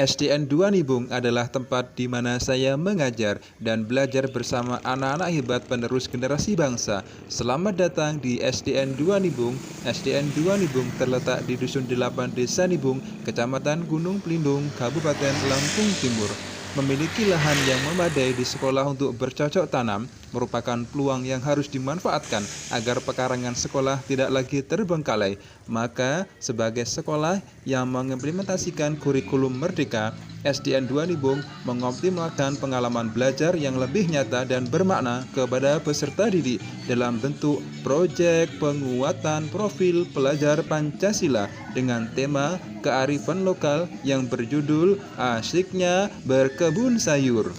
SDN 2 Nibung adalah tempat di mana saya mengajar dan belajar bersama anak-anak hebat penerus generasi bangsa. Selamat datang di SDN 2 Nibung. SDN 2 Nibung terletak di Dusun 8 Desa Nibung, Kecamatan Gunung Pelindung, Kabupaten Lampung Timur. Memiliki lahan yang memadai di sekolah untuk bercocok tanam merupakan peluang yang harus dimanfaatkan agar pekarangan sekolah tidak lagi terbengkalai. Maka, sebagai sekolah yang mengimplementasikan kurikulum merdeka, SDN 2 Nibung mengoptimalkan pengalaman belajar yang lebih nyata dan bermakna kepada peserta didik dalam bentuk proyek penguatan profil pelajar Pancasila dengan tema kearifan lokal yang berjudul Asyiknya Berkebun Sayur.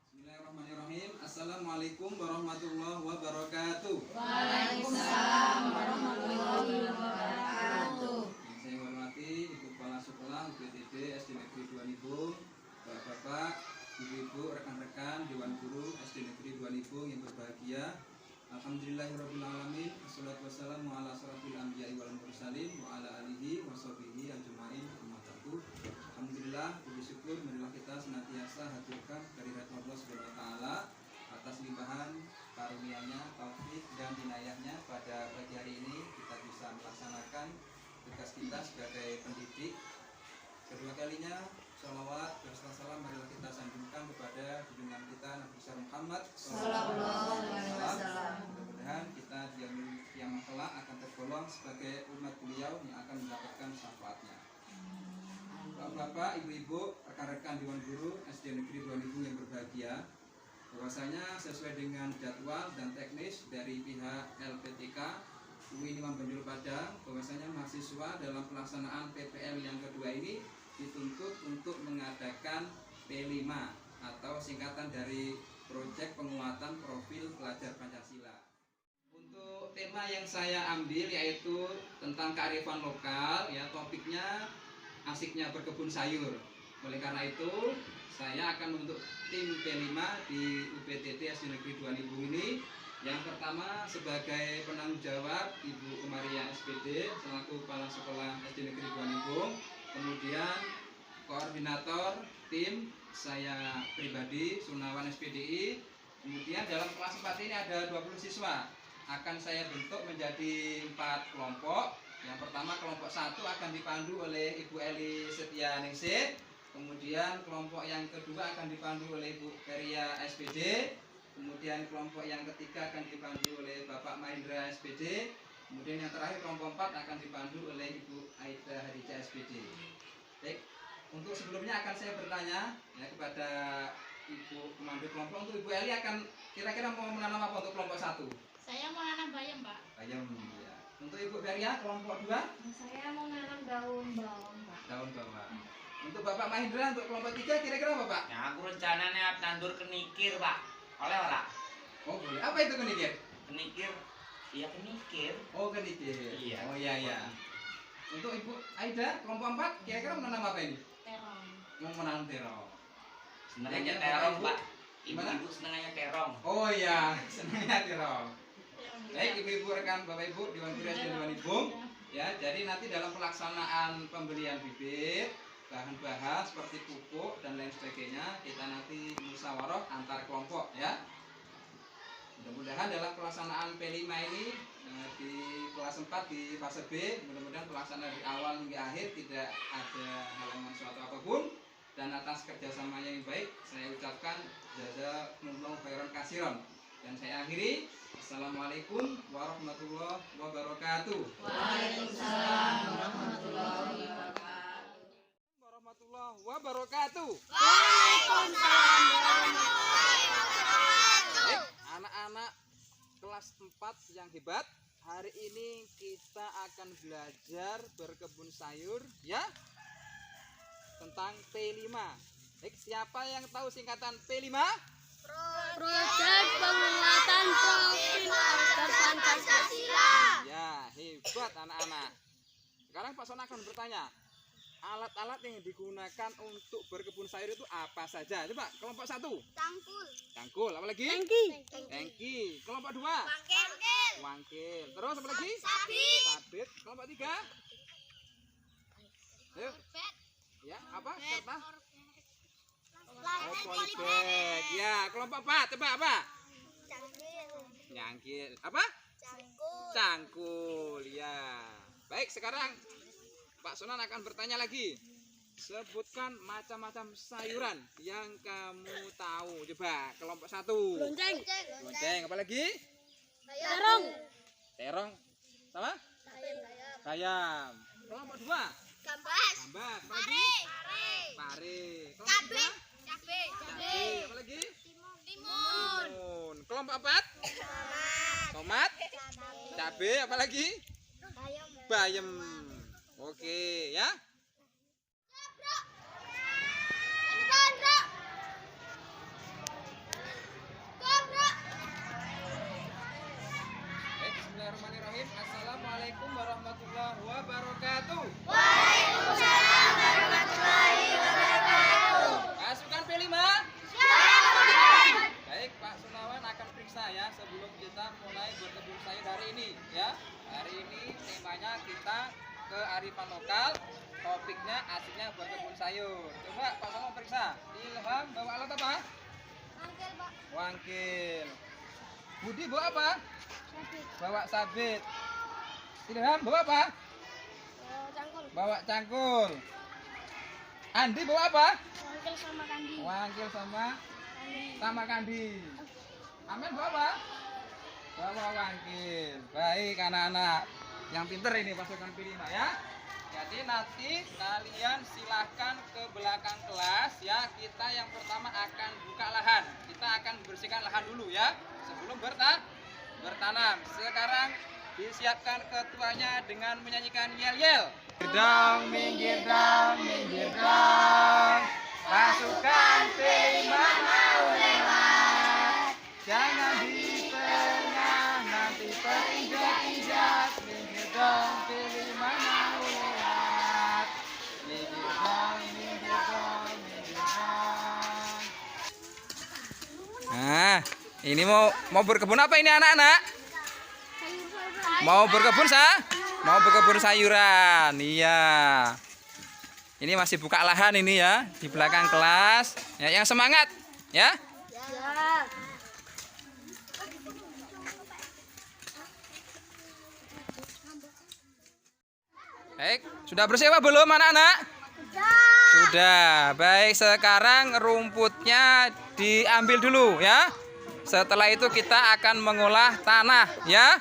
Bismillahirrahmanirrahim. Assalamualaikum warahmatullahi wabarakatuh. Waalaikumsalam warahmatullahi wabarakatuh. Yang saya hormati Ibu Kepala Sekolah UPTD SD Negeri 2 Nibung, Bapak-bapak, Ibu-ibu, rekan-rekan, Dewan Guru SD Negeri 2 Nibung yang berbahagia. Alhamdulillahirrahmanirrahim. Assalatu wassalamu ala asyrafil anbiya'i wal mursalin wa ala alihi wa sahbihi ajma'in. Alhamdulillah, puji syukur marilah kita senantiasa haturkan kehadirat Allah Subhanahu wa taala atas limpahan karunia-Nya, taufik dan inayahnya pada pagi hari ini kita bisa melaksanakan tugas kita sebagai pendidik. Kedua kalinya sholawat dan salam marilah kita sanjungkan kepada junjungan kita Nabi besar Muhammad sallallahu alaihi wasallam. Mudah-mudahan kita yang kelak akan tergolong sebagai umat beliau yang akan mendapatkan syafaatnya. Bapak, Ibu-ibu, rekan-rekan Dewan Guru SD Negeri 2 Nibung yang berbahagia, bahwasanya sesuai dengan jadwal dan teknis dari pihak LPTK UI Imam Bonjol Padang, bahwasanya mahasiswa dalam pelaksanaan PPL yang kedua ini dituntut untuk mengadakan P5 atau singkatan dari Proyek Penguatan Profil Pelajar Pancasila. Untuk tema yang saya ambil yaitu tentang kearifan lokal, ya, topiknya asiknya berkebun sayur. Oleh karena itu, saya akan membentuk tim P5 di UPTD SD Negeri 2 Nibung ini. Yang pertama sebagai penanggung jawab Ibu Umaria SPD selaku Kepala Sekolah SD Negeri 2 Nibung. Kemudian koordinator tim saya pribadi Sunawan SPDI. Kemudian dalam kelas 4 ini ada 20 siswa. Akan saya bentuk menjadi 4 kelompok. Yang pertama kelompok 1 akan dipandu oleh Ibu Eli Setianingsih. Kemudian kelompok yang kedua akan dipandu oleh Ibu Feria SPD. Kemudian kelompok yang ketiga akan dipandu oleh Bapak Mahendra SPD. Kemudian yang terakhir kelompok 4 akan dipandu oleh Ibu Aida Hadijah SPD. Baik, untuk sebelumnya akan saya bertanya ya kepada Ibu pemandu kelompok. Untuk Ibu Eli akan kira-kira mau menanam apa untuk kelompok 1? Saya mau nanam bayam, Pak. Bayam ya. Untuk Ibu Feria kelompok 2? Saya mau nanam daun bawang, Pak. Daun bawang. Untuk Bapak Mahendra untuk kelompok 3 kira-kira apa, Pak? Ya, aku rencananya tandur kenikir, Pak. Oleh ora? Oh, boleh. Apa itu kenikir? Kenikir? Iya, kenikir. Oh, kenikir. Iya. Oh, iya. Untuk Ibu Aida kelompok 4 kira-kira menanam apa ini? Terong. Mau menanam terong. Senangnya Yang terong, Ibu? Pak. Gimana? Ibu-ibu senangnya terong. Oh iya, senangnya terong. Baik, ibu-ibu, rekan Bapak Ibu Dewan Guru SD 2 Nibung. Ya, jadi nanti dalam pelaksanaan pembelian bibit, bahan-bahan seperti pupuk dan lain sebagainya, kita nanti musyawarah antar kelompok ya. Mudah-mudahan dalam pelaksanaan P5 ini di kelas 4 di fase B, mudah-mudahan pelaksanaan dari awal hingga akhir tidak ada halangan suatu apapun. Dan atas kerjasama yang baik, saya ucapkan jazakumullahu khairan katsiran. Dan saya akhiri, Assalamualaikum warahmatullahi wabarakatuh. Waalaikumsalam warahmatullahi wabarakatuh. Warahmatullahi wabarakatuh. Waalaikumsalam warahmatullahi wabarakatuh. Anak-anak kelas 4 yang hebat, hari ini kita akan belajar berkebun sayur ya, tentang P5. Siapa yang tahu singkatan P5? Proyek Penguatan Profil Pelajar semangat anak-anak. Sekarang Pak Sona akan bertanya, alat-alat yang digunakan untuk berkebun sayur itu apa saja? Coba kelompok 1. Cangkul. Cangkul, apa lagi? Tangki. Tangki. Kelompok 2. Wangkil. Wangkil. Terus apa lagi? Sabit. Sabit. Kelompok 3. Ayo. Ya, apa? Serta? Oh, polybag. Ya, kelompok 4. Coba apa? Cangkil. Nyangkil. Apa? Cangkul. Cangkul. Ya. Baik, sekarang Pak Sunan akan bertanya lagi. Sebutkan macam-macam sayuran yang kamu tahu. Coba kelompok 1. Lonceng. Lonceng, apa lagi? Terong. Terong. Sama? Bayam. Kelompok 2. Gambas. Gambas, apa lagi? Pare. Kelompok 3. Cabe, apa lagi? Timun. Kelompok 4. Tomat. Cabe, apa lagi? Bayam. Oke, ya. Bismillahirrahmanirrahim. Assalamualaikum warahmatullahi wabarakatuh. Waalaikumsalam warahmatullahi wabarakatuh. Pasukan P5. Baik, Pak Sunawan akan periksa ya sebelum kita mulai berkebun sayur hari ini ya. Hari ini temanya kita kearifan lokal, topiknya asiknya berkebun sayur. Coba Pak Sunawan periksa. Ilham bawa alat apa? Wangkil, Pak. Wangkil. Budi bawa apa? Sabit. Bawa sabit. Ilham bawa apa? Cangkul. Bawa cangkul. Andi bawa apa? Wangkil sama kandi. Wangkil sama kandi. Amin bawa apa? Bawa wangkil. Baik anak-anak yang pinter ini pasukan P5 ya. Jadi nanti kalian silahkan ke belakang kelas ya. Kita yang pertama akan buka lahan. Kita akan bersihkan lahan dulu ya sebelum bertanam. Sekarang disiapkan ketuanya dengan menyanyikan yel-yel. Minggir dong, pasukan P5 mau lewat. Jangan di tengah nanti terinjak-injak. Minggir dong, P5 mau lewat. Minggir dong. Nah, ini mau berkebun apa ini anak-anak? Mau berkebun sayuran. Iya. Ini masih buka lahan ini ya di belakang kelas. Ya, yang semangat ya. Ya. Baik, sudah bersih apa belum anak-anak? Sudah. Baik, sekarang rumputnya diambil dulu ya. Setelah itu kita akan mengolah tanah ya.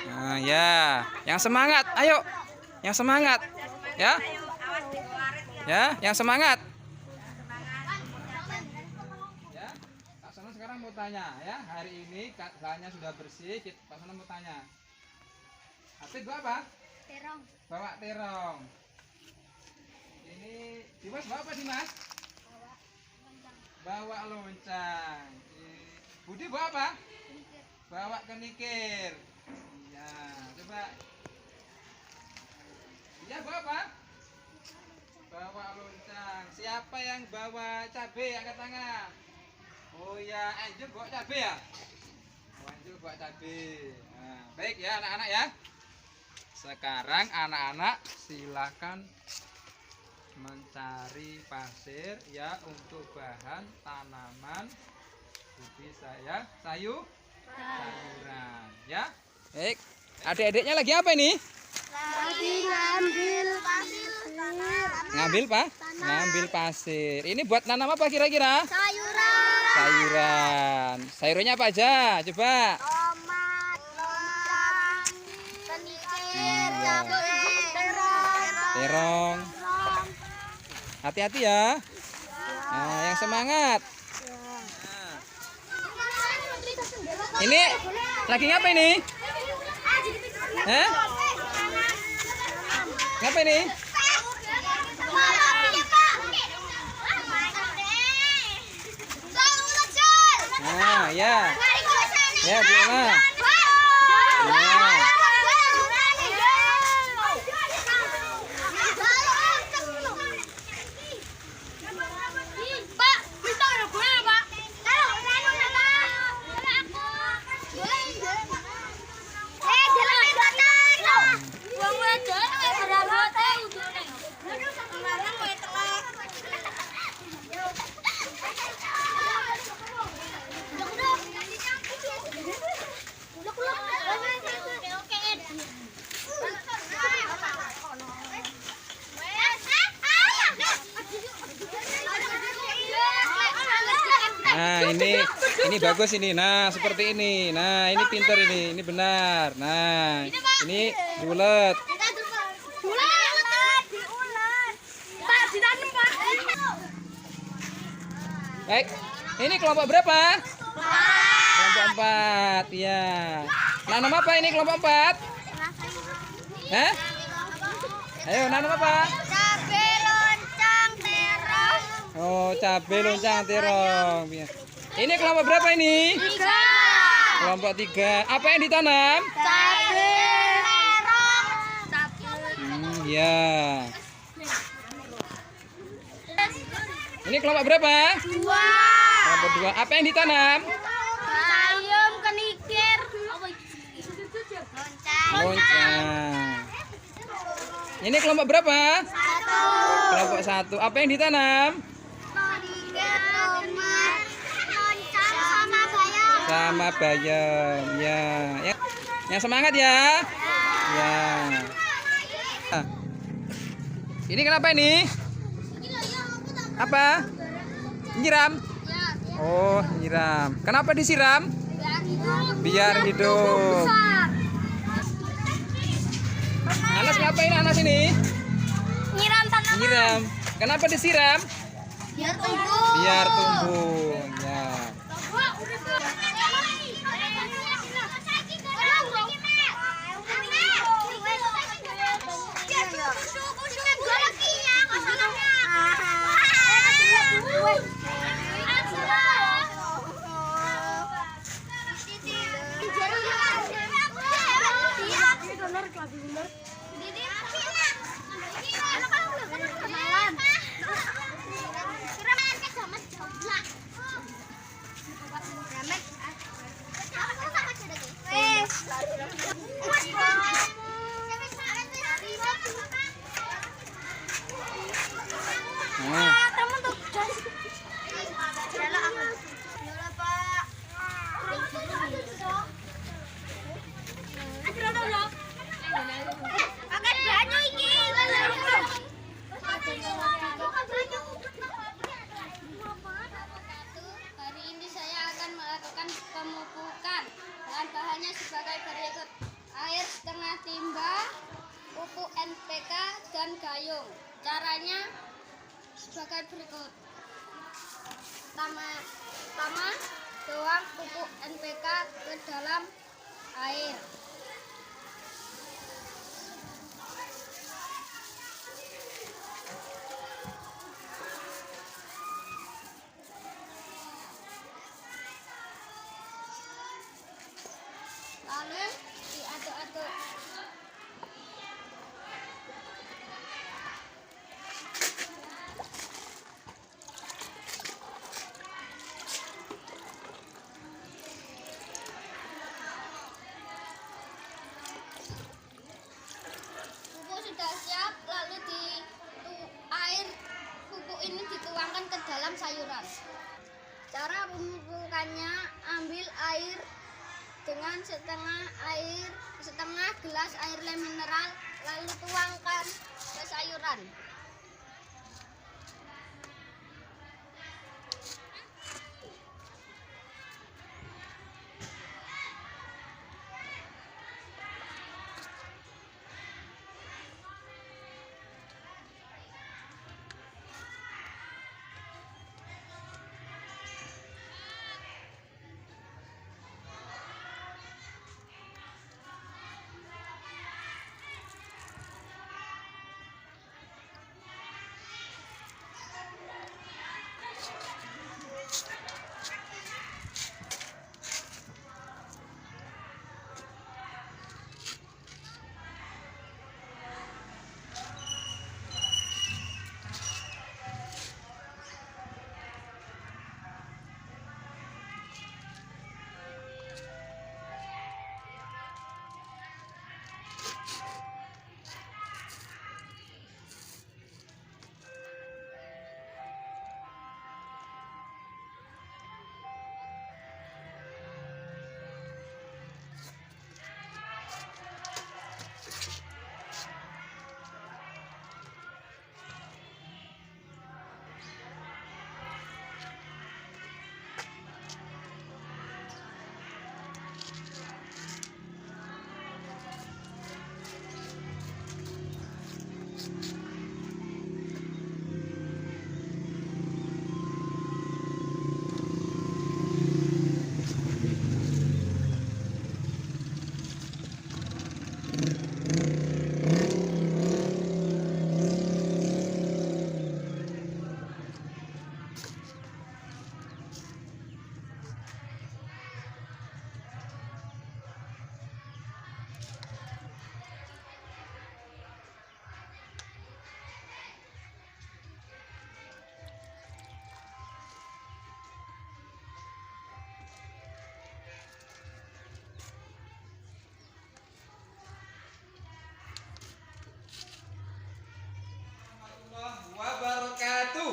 Nah, ya, yang semangat, ayo, yang semangat, ya, yang semangat. Ya, Pak Sono sekarang mau tanya, ya, hari ini lahannya sudah bersih, Pak Sono mau tanya. Asik bawa apa? Terong. Bawa terong. Ini Dimas bawa apa Dimas? Bawa loncang. Budi bawa apa? Bawa kenikir. Ya, coba. Iya bawa apa? Bawa loncang. Siapa yang bawa cabai? Angkat tangan. Oh ya, Anjur bawa cabai ya? Oh, Anjur bawa cabai. Nah, baik ya anak-anak ya. Sekarang anak-anak silakan mencari pasir ya untuk bahan tanaman sayuran ya. Baik, adik-adiknya lagi apa ini? Lagi ngambil pasir. Ngambil pak? Ngambil pasir. Ini buat nanam apa kira-kira? Sayuran. Sayurannya apa aja? Coba. Tomat, loncang, kenikir, Iya. cabai, Terong. Hati-hati ya. Nah, yang semangat. Ini lagi ngapa ini? Ngapa ini? Nah, ya. Ya, di mana? Ya. ini bagus ini. Nah, seperti ini. Nah, ini pintar ini benar. Nah, ini bulat. Pak, ditanam, Pak. Baik, ini kelompok berapa? Kelompok 4, ya. Nanam apa ini kelompok 4? Hah? Ayo, nanam apa? Cabai loncang terong. Oh, cabai loncang terong. Ya. Ini kelompok berapa ini? 3. Kelompok 3. Apa yang ditanam? Cabai terong. Ya. Ini kelompok berapa? 2. Kelompok 2. Apa yang ditanam? Bayam kenikir. Loncang. Ini kelompok berapa? 1. Kelompok 1. Apa yang ditanam? Kenikir, tomat, loncang sama bayam. Sama bayam. Ya. Yang semangat ya. Ya. Ah. Ini kenapa ini? Apa? Nyiram? Oh, nyiram. Kenapa disiram? Biar hidup. Anas ngapain Anas ini? Nyiram tanaman. Nyiram. Kenapa disiram? Biar tumbuh. Biar tumbuh. Ya. Nah. Hari ini saya akan melakukan pemupukan. Bahan-bahannya sebagai berikut: air setengah timba, pupuk NPK, dan gayung. Caranya sebagai berikut. Pertama, tuang pupuk NPK ke dalam air. Lalu diaduk-aduk. Pupuk sudah siap, lalu air pupuk ini dituangkan ke dalam sayuran. Cara pemupukannya: ambil air dengan setengah gelas air mineral, lalu tuangkan ke sayuran. Wabarakatuh.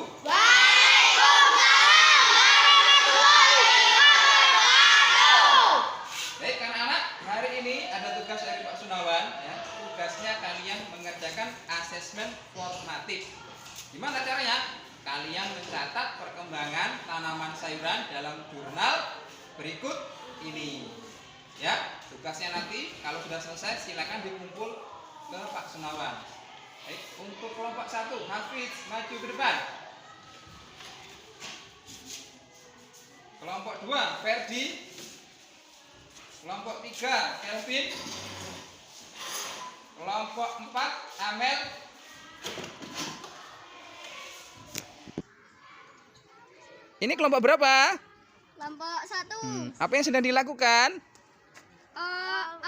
Baik anak-anak, hari ini ada tugas dari Pak Sunawan ya. Tugasnya kalian mengerjakan asesmen formatif. Gimana caranya? Kalian mencatat perkembangan tanaman sayuran dalam jurnal berikut ini. Ya, tugasnya nanti kalau sudah selesai silakan dikumpul ke Pak Sunawan. Baik, untuk kelompok 1, Hafiz maju ke depan. Kelompok 2, Ferdi. Kelompok 3, Kelvin. Kelompok 4, Amel. Ini kelompok berapa? Kelompok 1. Apa yang sedang dilakukan?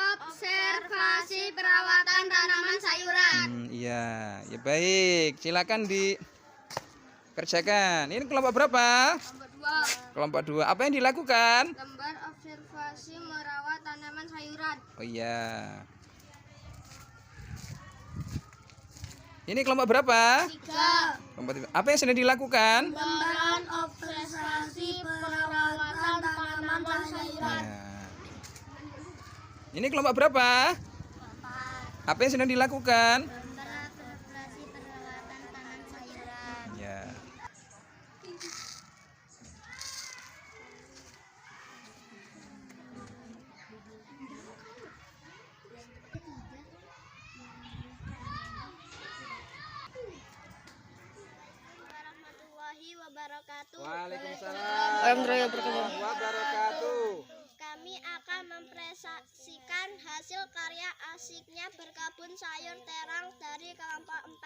Observasi perawatan tanaman sayuran. Iya, ya baik. Silakan dikerjakan. Ini kelompok berapa? Kelompok 2. Kelompok 2. Apa yang dilakukan? Gambar observasi merawat tanaman sayuran. Oh iya. Ini kelompok berapa? 3. Kelompok 3. Apa yang sedang dilakukan? Gambaran observasi perawatan tanaman sayuran. Ya. Ini kelompok berapa? Apa yang sedang dilakukan? Gambar observasi perawatan tanaman sayuran. Ya. Warahmatullahi wabarakatuh. Waalaikumsalam warahmatullahi wabarakatuh. Kami akan mempresentasikan hasil karya asiknya berkebun sayur terang dari kelompok 4.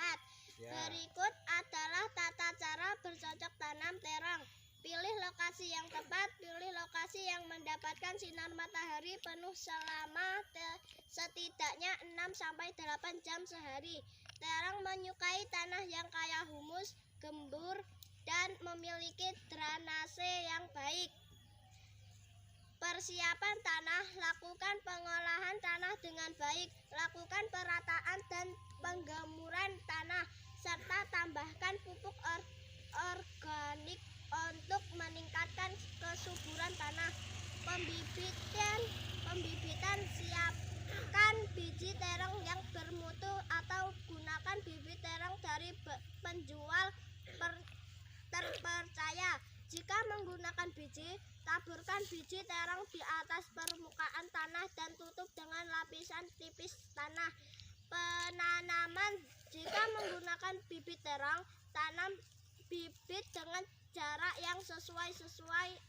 Ya. Berikut adalah tata cara bercocok tanam terang. Pilih lokasi yang tepat, pilih lokasi yang mendapatkan sinar matahari penuh selama setidaknya 6-8 jam sehari. Terang menyukai tanah yang kaya humus, gembur, dan memiliki drainase yang baik. Persiapan tanah, lakukan pengolahan tanah dengan baik, lakukan perataan dan penggemuran tanah, serta tambahkan pupuk organik untuk meningkatkan kesuburan tanah. Pembibitan siapkan biji terang yang bermutu atau gunakan bibit terang dari penjual terpercaya. Jika menggunakan biji, taburkan biji terang di atas permukaan tanah dan tutup dengan lapisan tipis tanah. Penanaman, jika menggunakan bibit terang, tanam bibit dengan jarak yang sesuai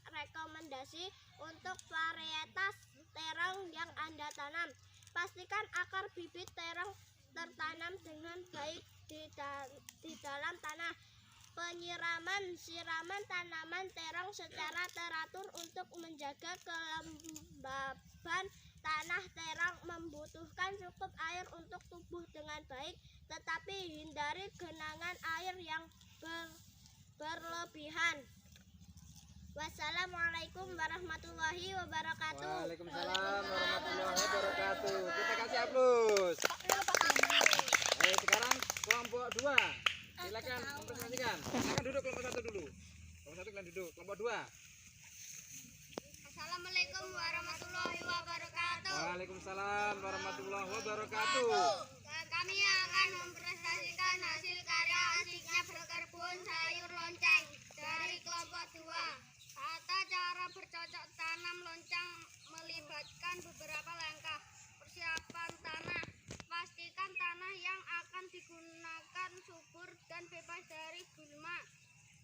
rekomendasi untuk varietas terang yang Anda tanam. Pastikan akar bibit terang tertanam dengan baik di dalam tanah. Siraman tanaman terang secara teratur untuk menjaga kelembaban tanah. Terang membutuhkan cukup air untuk tumbuh dengan baik, tetapi hindari genangan air yang berlebihan. Wassalamualaikum warahmatullahi wabarakatuh. Waalaikumsalam warahmatullahi wabarakatuh. Kita kasih aplaus. Ayo sekarang kelompok 2. Silakan mempresentasikan. Silakan duduk kelompok 1 dulu. Kelompok 1 kalian duduk. Kelompok 2. Assalamualaikum warahmatullahi wabarakatuh. Waalaikumsalam warahmatullahi wabarakatuh. Kami akan mempresentasikan hasil karya asiknya berkebun sayur lonceng dari kelompok 2. Tata cara bercocok tanam lonceng melibatkan beberapa langkah. Persiapan tanah. Pastikan tanah yang akan digunakan subur dan bebas dari gulma.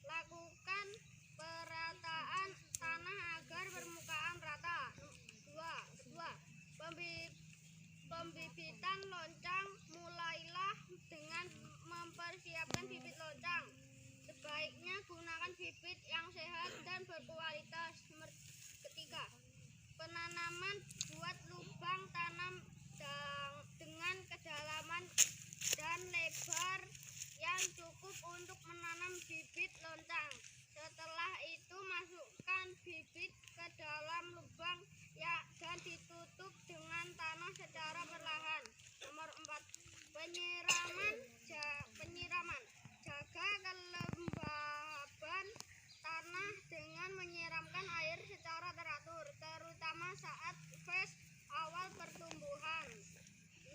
Lakukan perataan tanah agar permukaan rata. 2. Pembibitan loncang, mulailah dengan mempersiapkan bibit loncang. Sebaiknya gunakan bibit yang sehat dan berkualitas. Ketiga, penanaman, buat lubang tanam dengan kedalaman dan lebar yang cukup untuk menanam bibit loncang. Setelah itu masukkan bibit ke dalam lubang dan ditutup dengan tanah secara perlahan. Nomor 4, penyiraman. Jaga kelembaban tanah dengan menyiramkan air secara teratur, terutama saat fase awal pertumbuhan.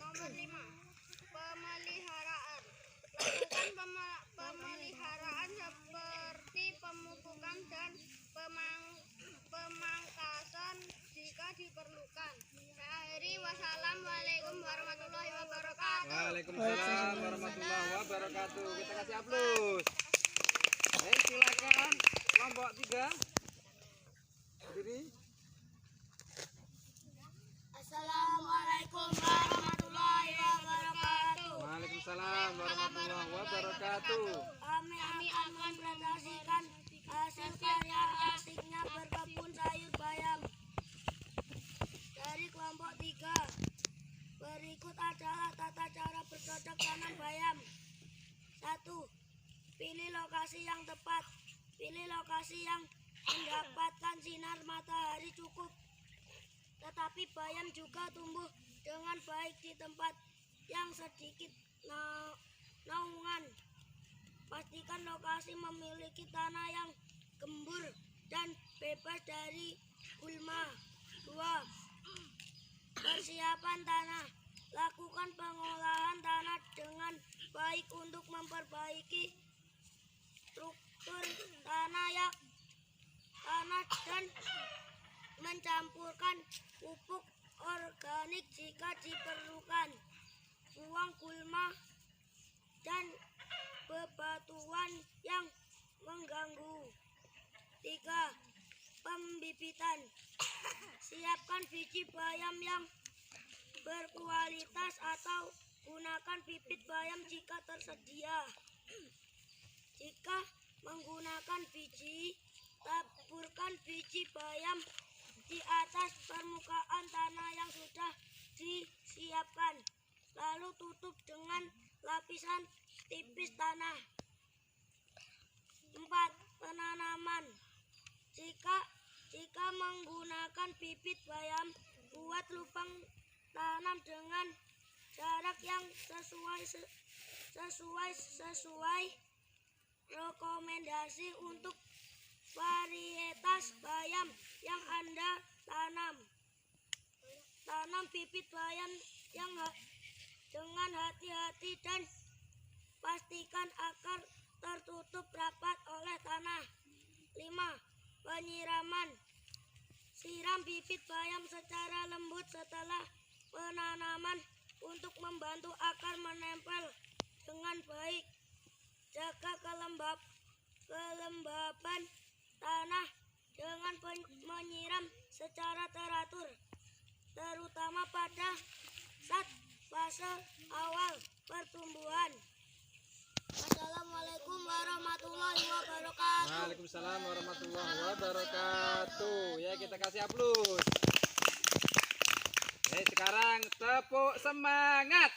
Nomor 5, pemeliharaan. Lakukan pemeliharaan seperti pemupukan dan pemangkasan jika diperlukan. Saya akhiri, wassalamualaikum warahmatullahi wabarakatuh. Waalaikumsalam warahmatullahi wabarakatuh. Kita kasih aplaus. Silakan kelompok 3. Berdiri. Assalamualaikum warahmatullahi wabarakatuh. Waalaikumsalam warahmatullahi wabarakatuh. Kami akan mempresentasikan hasil karya asiknya berkebun sayur bayam dari kelompok 3. Berikut adalah tata cara bercocok tanam bayam. 1. Pilih lokasi yang tepat. Pilih lokasi yang mendapatkan sinar matahari cukup. Tetapi bayam juga tumbuh dengan baik di tempat yang sedikit naungan. Pastikan lokasi memiliki tanah yang gembur dan bebas dari gulma. 2. Persiapan tanah. Lakukan pengolahan tanah dengan baik untuk memperbaiki struktur tanah dan mencampurkan pupuk organik jika diperlukan. Buang gulma dan bebatuan yang mengganggu. 3. Pembibitan. Siapkan biji bayam yang berkualitas atau gunakan bibit bayam jika tersedia. Jika menggunakan biji, taburkan biji bayam di atas permukaan tanah yang sudah disiapkan, lalu tutup dengan lapisan tipis tanah. 4. Penanaman. Jika menggunakan bibit bayam, buat lubang tanam dengan jarak yang sesuai rekomendasi untuk varietas bayam yang Anda tanam. Tanam bibit bayam yang dengan hati-hati dan pastikan akar tertutup rapat oleh tanah. 5. Penyiraman. Siram bibit bayam secara lembut setelah penanaman untuk membantu akar menempel dengan baik. Jaga kelembaban tanah dengan menyiram secara teratur, terutama pada saat fase awal pertumbuhan. Assalamualaikum warahmatullahi wabarakatuh. Waalaikumsalam warahmatullahi wabarakatuh. Ya, kita kasih aplaus. Sekarang tepuk semangat.